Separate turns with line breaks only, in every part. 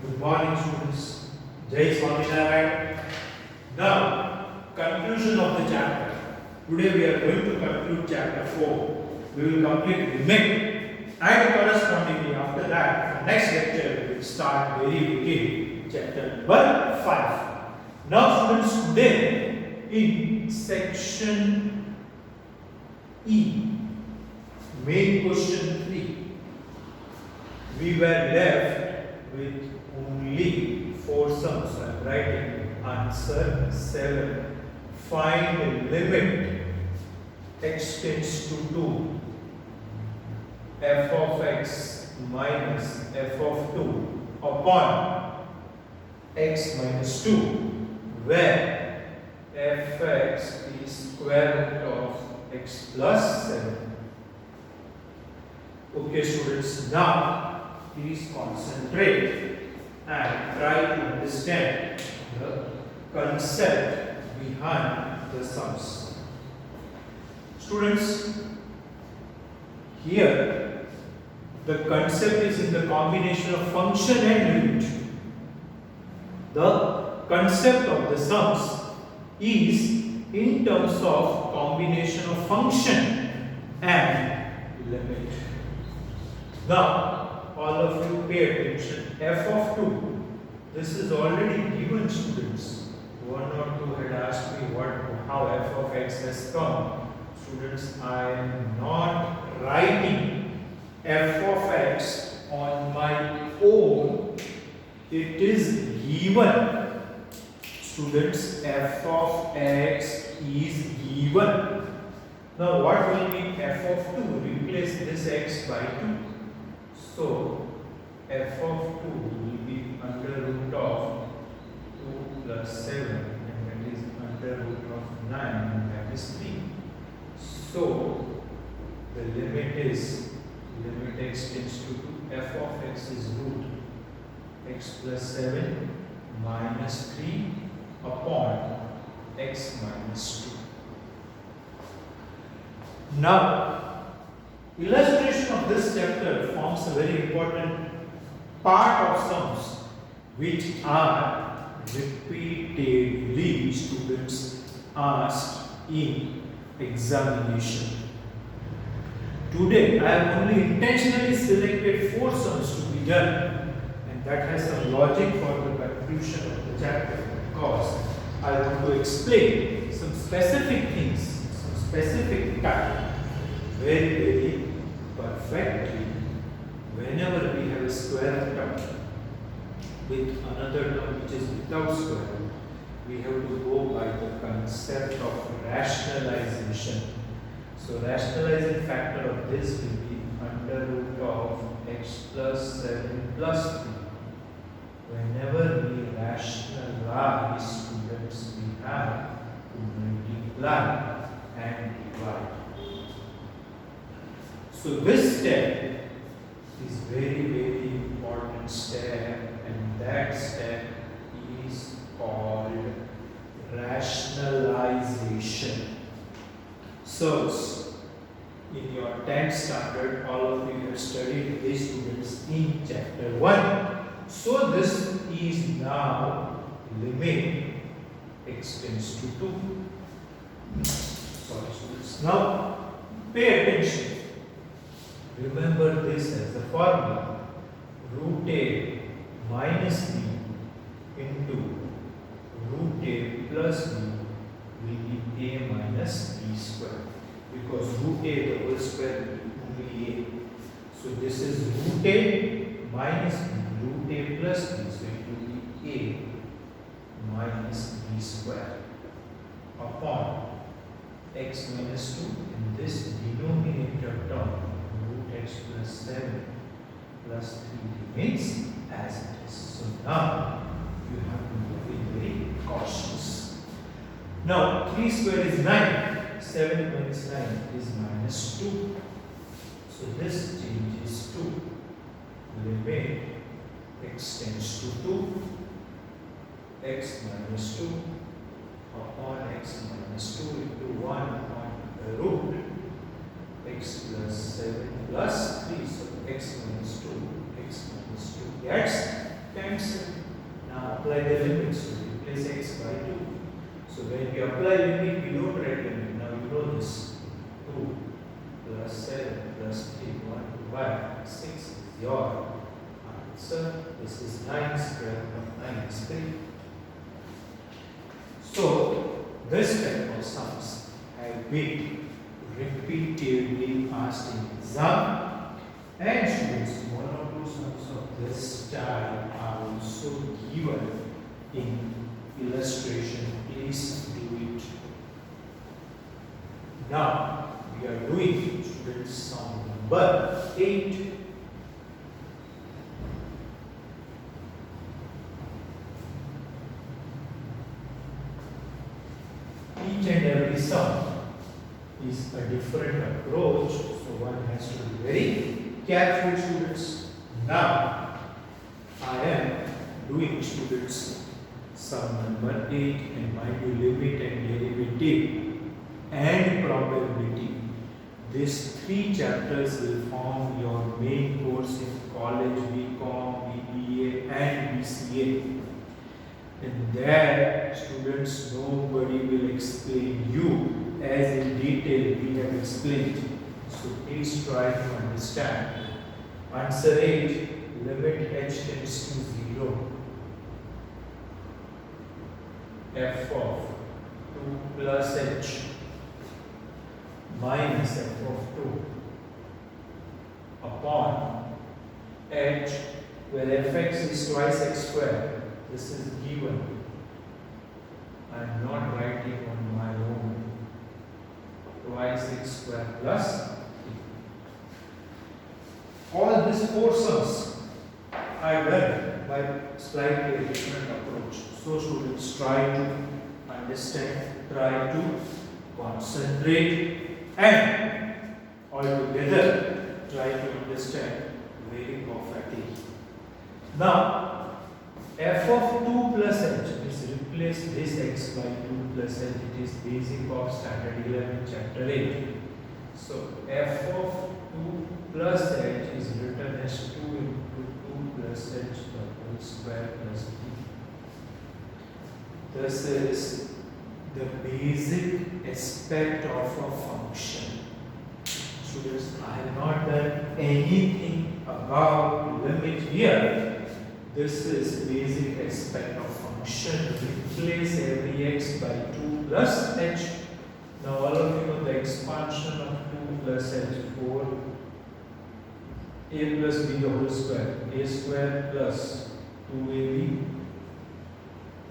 Good morning, students. Jai Swaminarayan. Now, conclusion of the chapter. Today we are going to conclude chapter 4. We will complete limit and correspondingly after that, the next lecture we will start very begin chapter number 5. Now, students, today in section E, main question 3, we were left with only 4 sums. I am writing answer 7. Find the limit x tends to 2 f of x minus f of 2 upon x minus 2, where fx is square root of x plus 7. Okay, students, now please concentrate and try to understand the concept behind the sums. Students, here the concept is in the combination of function and limit. The concept of the sums is in terms of combination of function and limit. Now, all of you pay attention. F of 2, this is already given, students. One or two had asked me how f of x has come. Students, I am not writing f of x on my own. It is given. Students, f of x is given. Now, what will be f of 2? Replace this x by 2. So, f of 2 will be under root of 2 plus 7, and that is under root of 9, and that is 3. So, the limit is limit x tends to 2. F of x is root x plus 7 minus 3 upon x minus 2. Now, illustration of this chapter forms a very important part of sums which are repeatedly students asked in examination. Today I have only intentionally selected 4 sums to be done, and that has some logic for the conclusion of the chapter, because I want to explain some specific things, some specific type very perfectly. Whenever we have a square term with another term which is without square root, we have to go by the concept of rationalization. So, rationalizing factor of this will be under root of x plus 7 plus 3. Whenever we rationalize, students, we have to multiply and divide. So, this step is very important step, and that step is called rationalization. So, in your 10th standard, all of you have studied this, students, in chapter 1. So, this is now limit x tends to 2. Sorry, students. Now, pay attention. Remember this as the formula. Root a minus b into root a plus b will be a minus b square, because root a the whole square will be only a. So this is root a minus b, root a plus b, so it will be a minus b square upon x minus 2, in this denominator term root x plus 7 plus 3 remains as it is. So now you have to be very cautious. Now 3 square is 9, 7 minus 9 is minus 2. So this changes to limit x tends to 2, x minus 2 upon x minus 2 into 1 upon the root x plus 7 plus 3. So x minus 2 gets 10 cancel. Now apply the limits to replace x by 2. So when we apply limit, we don't write limit. Now you know this. 2 plus 7 plus 3, 1, 2, 5, 6 is your answer. This is 9 square plus 9 is 3. So this type of sums have been repeatedly asked in exam, and students, one or two sums of this style are also given in illustration. Please do it. Now we are doing, students, sum number 8. Each and every sum is a different approach, so one has to be very careful, students. Now I am doing, students, sum number 8, and mind you, limit and derivative and probability. These 3 chapters will form your main course in college, BCom, BBA and BCA. And there, students, nobody will explain you as in detail we have explained. So please try to understand. Answer 8, limit h tends to 0. F of 2 plus h minus f of 2 upon h, where fx is twice x squared. This is given. I am not writing on my own. Twice x squared plus 3. All these 4 sums I have done by slightly different approach. So students, try to understand, try to concentrate, and altogether try to understand very perfectly. Now f of 2 plus h is replace this x by 2 plus h. It is basic of standard 11 chapter 8. So f of 2 plus h is written as 2 into 2 plus h the whole square plus 3. This is the basic aspect of a function. Students, I have not done anything about limit here. This is basic aspect of function. Replace every x by 2 plus h. Now all of you know the expansion of 2 plus h, 4 a plus b the whole square, a square plus 2ab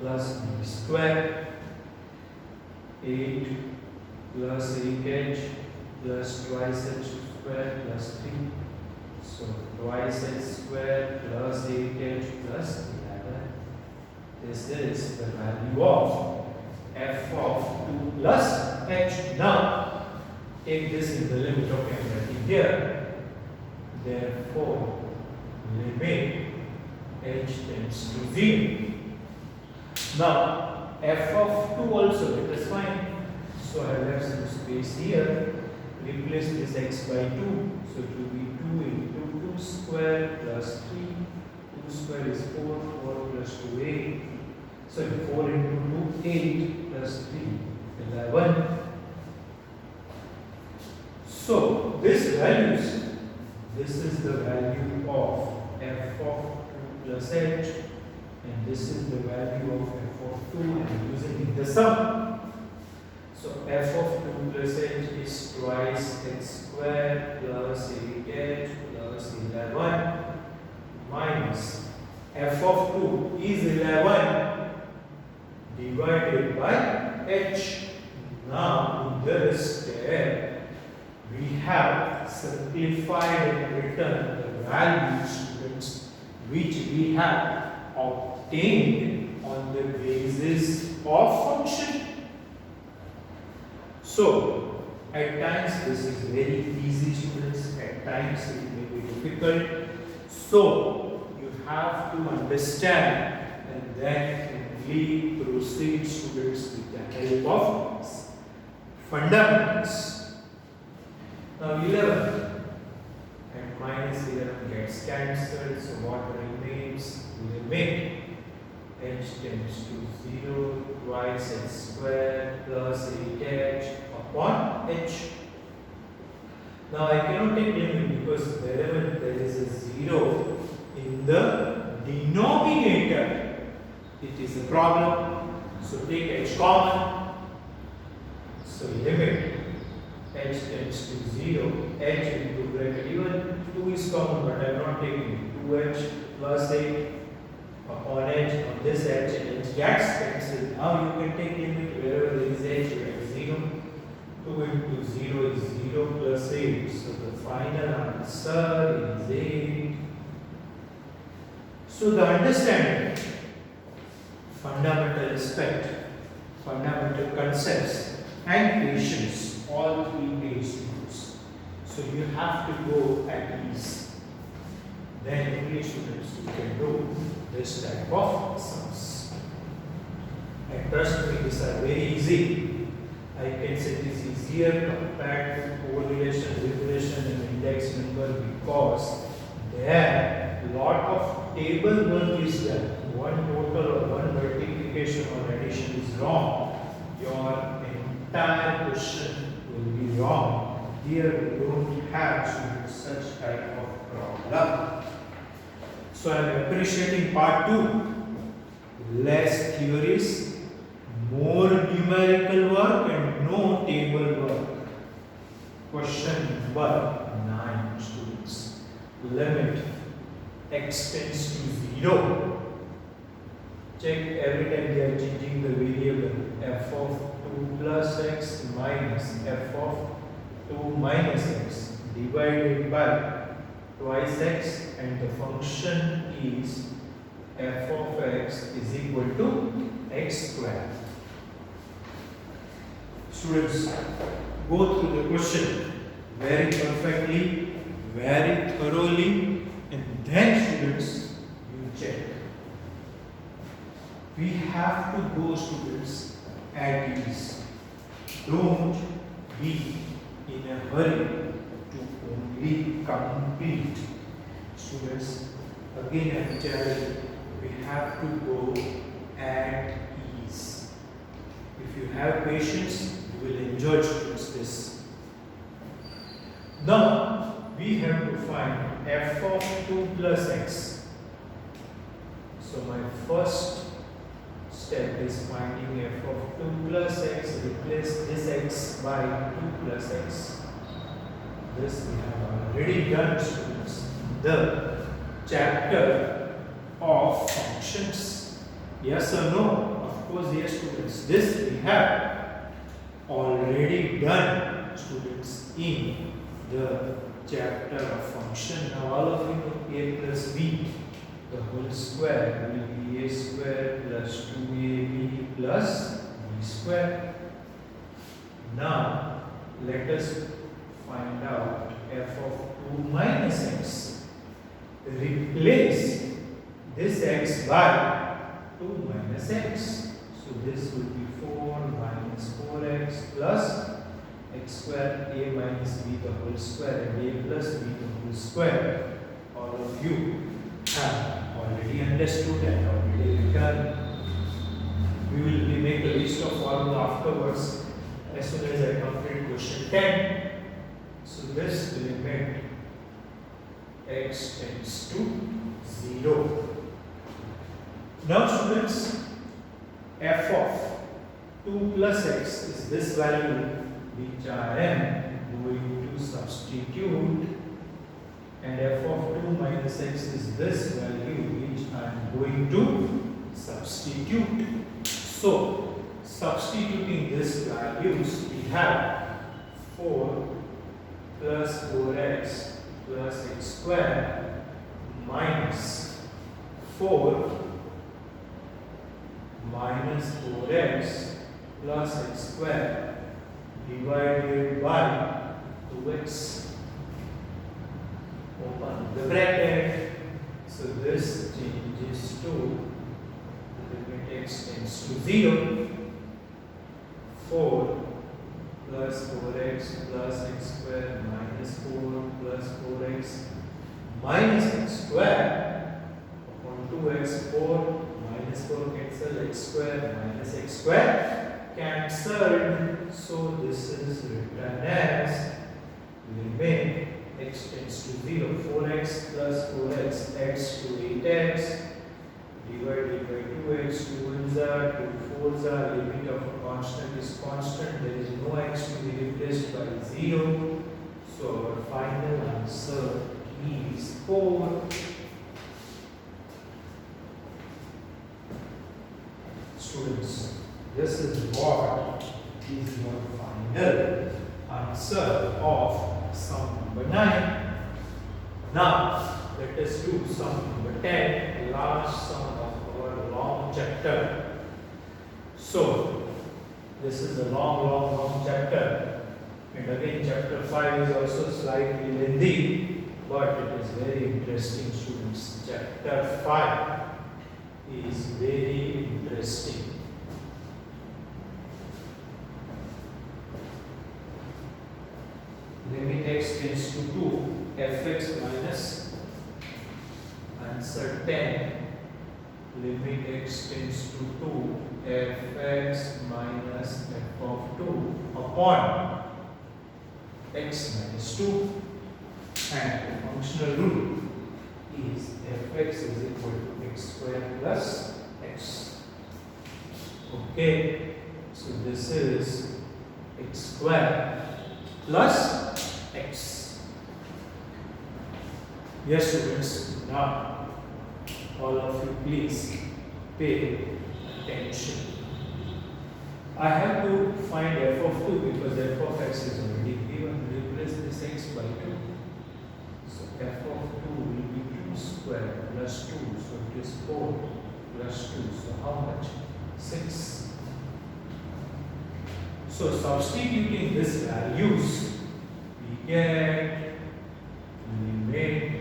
plus b square, 8 plus 8h plus twice h square plus 3. So twice h square plus 8h plus 11. This is the value of f of 2 plus h. Now take this in the limit of everything here. Therefore, limit h tends to 0. Now f of 2 also, let us find. So I have left some space here. Replace this x by 2. So it will be 2 into 2 square plus 3. 2 square is 4. 4 plus 2, 8. So 4 into 2, 8 plus 3, 11. So this values, this is the value of f of 2 plus h, and this is the value of f of 2, and using in the sum. So f of 2 plus h is twice x squared plus 8h plus 11 minus f of 2 is 11 divided by h. Now in this step we have simplified and written the values, students, which we have obtained on the basis of function. So at times this is very easy, students, at times it may be difficult. So you have to understand and then only proceed, students, with the help of fundamentals. Now 11 and minus 11 gets cancelled, so what remains? Limit limit h tends to 0 twice h square plus 8h upon h. Now I cannot take limit because wherever there is a 0 in the denominator, it is a problem. So take h common. So limit h tends to 0, h into bracket, even 2 is common, but I am not taking it. 2h plus 8 upon h, on this h, and h gets cancelled. Now you can take limit wherever there is h, you have 0. 2 into 0 is 0 plus 8. So the final answer is 8. So the understanding, fundamental aspect, fundamental concepts, and patience, all three paid students. So you have to go at ease. Then only students who can do this type of sums. And trust me, these are very easy. I can say it is easier compared to correlation, regression, and index number because there lot of table work is done. One total or one multiplication or addition is wrong, your entire question will be wrong. Here we don't have such type of problem. So I am appreciating part 2. Less theories, more numerical work and no table work. Question number 9, students. Limit x tends to 0. Check every time they are changing the variable. F of 2 plus x minus f of 2 minus x divided by twice x, and the function is f of x is equal to x square. Students, go through the question very perfectly, very thoroughly, and then students, you check. We have to go, students, at ease. Don't be in a hurry to only complete. Students, again I tell you, we have to go at ease. If you have patience, you will enjoy, students, this. Now we have to find f of 2 plus x. So my first step is finding f of 2 plus x. Replace this x by 2 plus x. This we have already done, students. The chapter of functions. Yes or no? Of course, yes, students. This we have already done, students, in the chapter of function. Now all of you know a plus b, the whole square will be a square plus 2ab plus b square. Now let us find out f of 2 minus x. Replace this x by 2 minus x. So this will be 4 minus 4x plus x square, a minus b the whole square, and a plus b the whole square. All of you have already understood and already written. We will be make a list of formula afterwards as soon as I complete question 10. So this limit x tends to 0. Now students, f of 2 plus x is this value which I am going to substitute, and f of 2 minus x is this value which I am going to substitute. So substituting these values, we have 4 plus 4x plus x square minus 4 minus 4x plus x square divided by 2x. Open the bracket. So this changes to limit x tends to 0. 4 plus 4x plus x square minus 4 plus 4x minus x square upon 2x. 4 x square minus x square cancelled. So this is written as limit x tends to 0, 4x plus 4x adds to 8x divided by 2x, 2 ones are, 2 fours are, limit of a constant is constant, there is no x to be replaced by 0. So our final answer is 4. Students, this is what is your final answer of sum number 9. Now, let us do sum number 10, last sum of our long chapter. So, this is a long chapter, and again chapter 5 is also slightly lengthy, but it is very interesting, students. Chapter 5 is very interesting. Limit x tends to 2, fx minus answer 10. Limit x tends to 2, fx minus f of 2 upon x minus 2, and the functional rule is fx is equal to x square plus x. Okay, so this is x square plus x. Yes, students, now all of you please pay attention. I have to find f of 2 because f of x is already given. Replace this x by 2. So f of 2 will be 2 square plus 2. So it is 4 plus 2. So how much? 6. So substituting these values, we get limit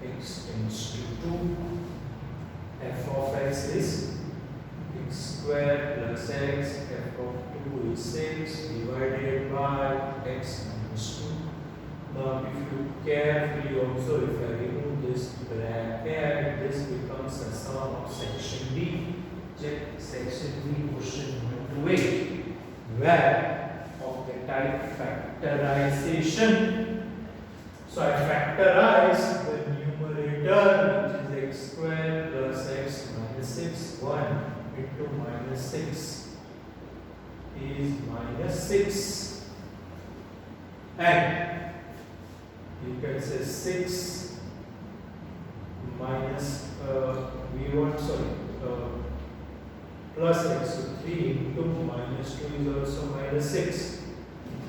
x tends to 2. F of x is x square plus x. F of 2 is 6 divided by x minus 2. Now, if you carefully observe, if I remove this bracket, this becomes a sum of section D. Check section D, question 1 to 8, where of the type factorization. So I factorize the numerator, which is x square plus x minus 6. 1 into minus 6 is minus 6. And you can say 6 minus plus x, so 3 into minus 2 is also minus 6.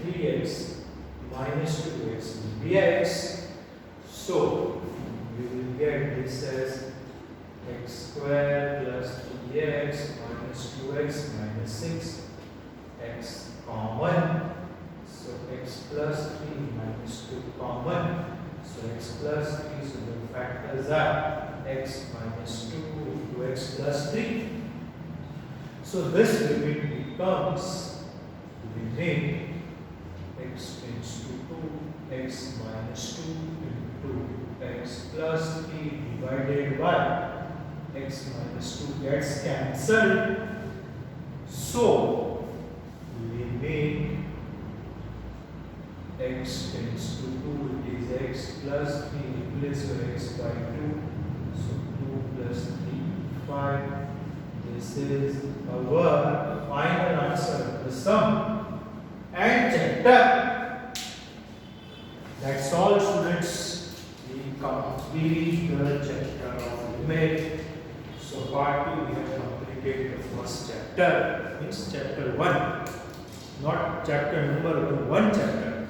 3x minus 2x will be x. So we will get this as x square plus 3x minus 2x minus 6, x common. So x plus 3 minus 2 common. So x plus 3, so the factors are x minus 2 into x plus 3. So this limit becomes limit x tends to 2, x minus 2 into x plus 3 divided by x minus 2 gets cancelled. So limit x tends to 2, it is x plus 3, replace your x by 2. So 2 plus 3, 5. This is our final answer of the sum and chapter. That's all, students. We complete the chapter of limit. So part 2 we have completed the first chapter, means chapter 1, not chapter number 1 chapter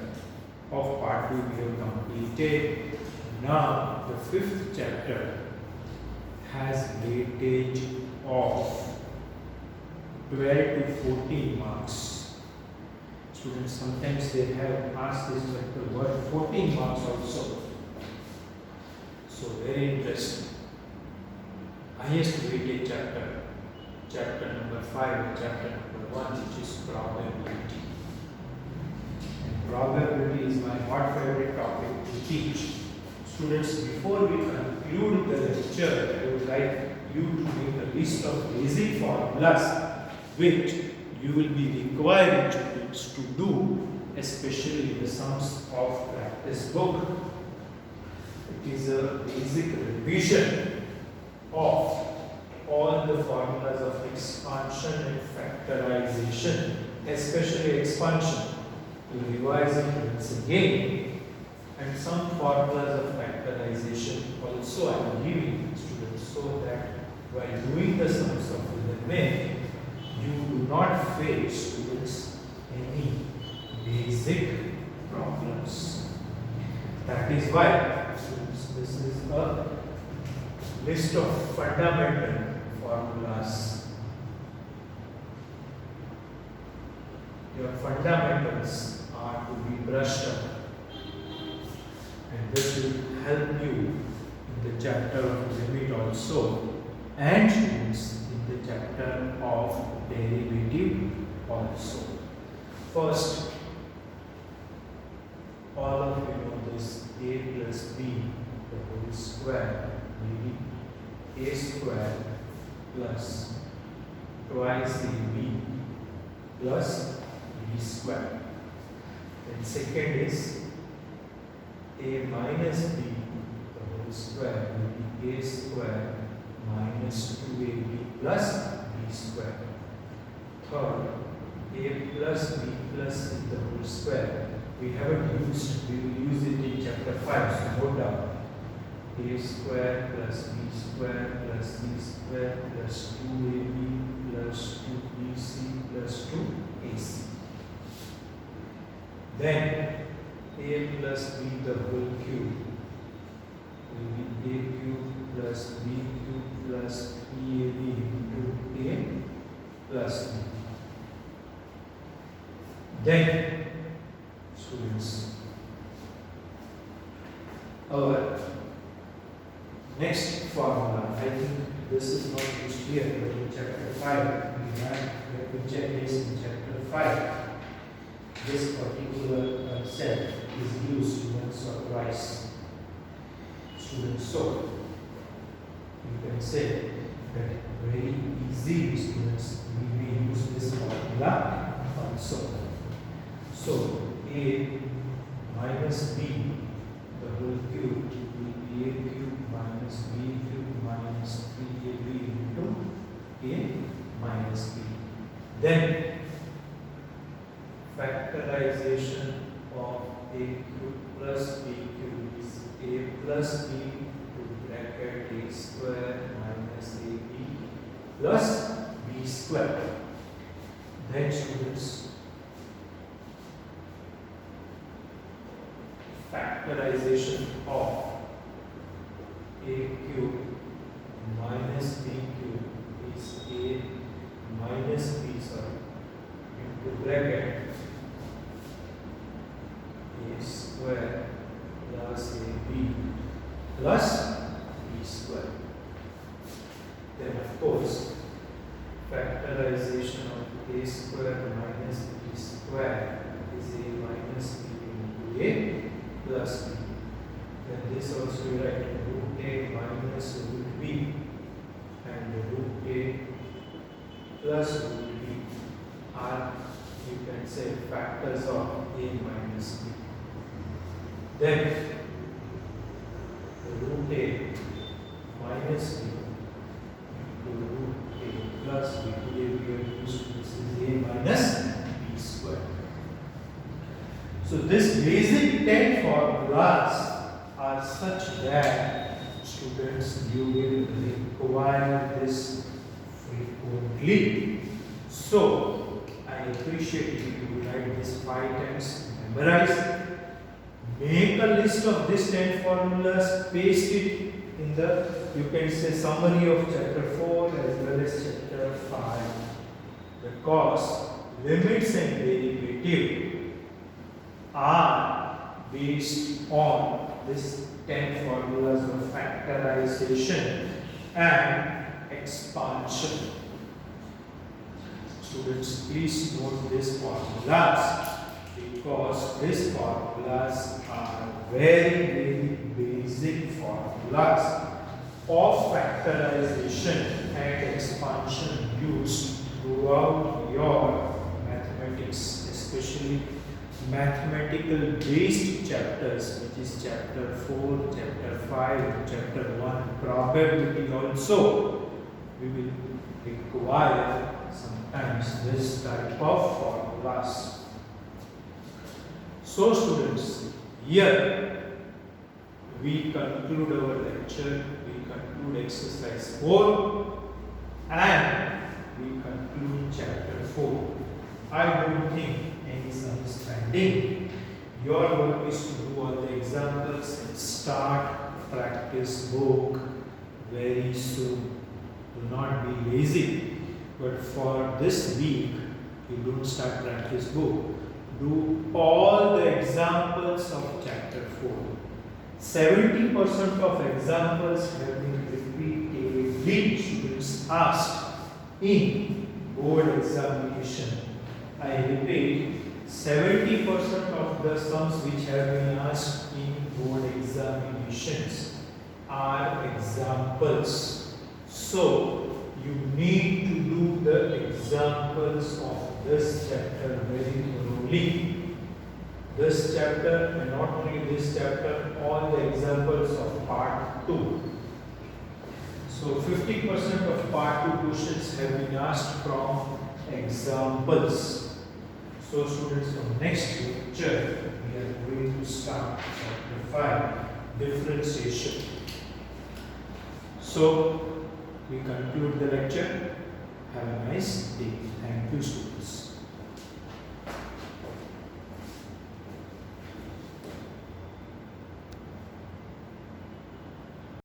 of part 2 we have completed. Now the fifth chapter has weightage of 12 to 14 marks. Students, sometimes they have asked this chapter what 14 marks also. So very interesting. Highest weightage chapter number 5 and chapter number 1, which is probability. And probability is my hot favorite topic to teach. Students, before we conclude the lecture, I would like you to make a list of basic formulas which you will be required to do, especially the sums of practice book. It is a basic revision of all the formulas of expansion and factorization, especially expansion. To revise it once again, and some formulas of factorization also I am giving students so that while doing the sums of element, you do not face students any basic problems. That is why students, this is a list of fundamental formulas. Your fundamentals are to be brushed up, and this will help you in the chapter of limit also, and students in the chapter of derivative also. First, all of you know this a plus b the whole square will be a square plus twice ab plus b square. Then second is a minus b the whole square will be a square minus 2ab plus b square. Third, a plus b plus the whole square. We haven't used, we will use it in chapter 5, so note down. A square plus b square plus c square plus 2ab plus 2bc plus 2ac. Then a plus b the whole cube will be a cube plus b cube plus 3ab into a plus b. Then, students, our next formula, I think this is not used here, but in chapter 5, we have to check this in chapter 5. This particular concept is used once or twice. Students, so you can say that very easy, students, we may use this formula also. So a minus b the whole cube will be a cube minus b cube minus 3ab into a minus b. Then factorization of a cube plus b cube is a plus b to bracket a square minus ab plus b square. Then students, factorization of a cube minus b cube is a minus b into bracket a square plus ab plus b square. Then of course factorization of a square minus b square is a minus b into a plus b. Then this also you write root a minus root b and root a plus root b are, you can say, factors of a minus b. Then root a minus b into root a plus b. Here we are used to this is a minus b square. So this basic 10 formulas are such that students, you will require this frequently. So I appreciate if you write this 5 times, memorize, make a list of these 10 formulas, paste it in the, you can say, summary of chapter 4 as well as chapter 5, because limits and derivative are based on this 10 formulas of factorization and expansion. Students, please note these formulas because these formulas are very basic formulas of factorization and expansion used throughout your mathematics, especially mathematical based chapters, which is chapter 4, chapter 5, chapter 1, probability also. We will require sometimes this type of formulas. So students, here we conclude our lecture, we conclude exercise 4 and we conclude chapter 4. I don't think any misunderstanding. Your work is to do all the examples and start practice book very soon. Do not be lazy. But for this week, you don't start practice book. Do all the examples of chapter 4. 70% of examples have been repeatedly students asked in board examination. I repeat, 70% of the sums which have been asked in board examinations are examples. So, you need to do the examples of this chapter very thoroughly. This chapter, and not only this chapter, all the examples of part 2. So 50% of part 2 questions have been asked from examples. So students, from next lecture, we are going to start chapter 5, differentiation. So we conclude the lecture. Have a nice day. Thank you, students.